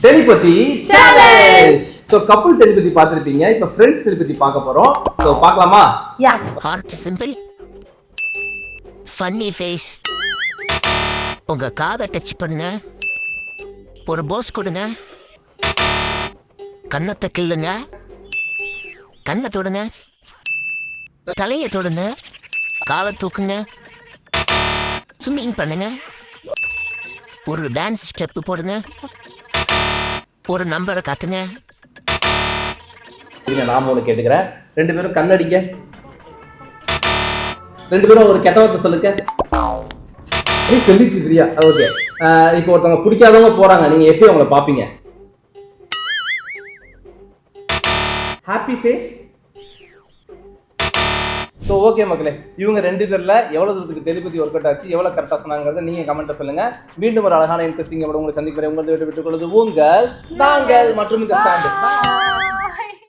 Telepathy challenge. So couple telepathy பார்த்திருப்பீங்க. இப்போ friends telepathy பார்க்க போறோம். சோ பார்க்கலாமா? Yeah. Hard simple, funny face. உங்க காதை டச் பண்ணுங்க, ஒரு போஸ் கொடுங்க, கண்ணத்தை கிள்ளுங்க, கண்ணை தொடுங்க, தலையை தொடுங்க, காலை தூக்குங்க, ஸ்விம்மிங் பண்ணுங்க, ஒரு டான்ஸ் ஸ்டெப் போடுங்க, ஒரு நம்பரை காட்டுங்க. நாம ஒன்று கேட்டுக்கிறேன். 2 பேரும் கண்ணடிங்க. 2 பேரும் ஒரு கெட்ட வார்த்தை சொல்லுங்க. சொல்லிச்சு பிரியா. ஓகே. இப்போ ஒருத்தவங்க பிடிக்காதவங்க போறாங்க, நீங்க எப்படி அவங்கள பாப்பீங்க? Happy face. ஸோ ஓகே மக்களே, இவங்க 2 பேர்ல எவ்வளவு தூரத்துக்கு டெலிபதி ஒர்க் அவுட் ஆச்சு, எவ்வளவு கரெக்டா சொன்னாங்கிறத நீங்க கமெண்ட்ல சொல்லுங்க. மீண்டும் ஒரு அழகான இன்ட்ரெஸ்டிங் உங்களை சந்திக்கிறேன். உங்களை விட்டுக் கொள்வது உங்கள் நாங்கள் மற்றும் இந்த ஸ்டாண்ட்.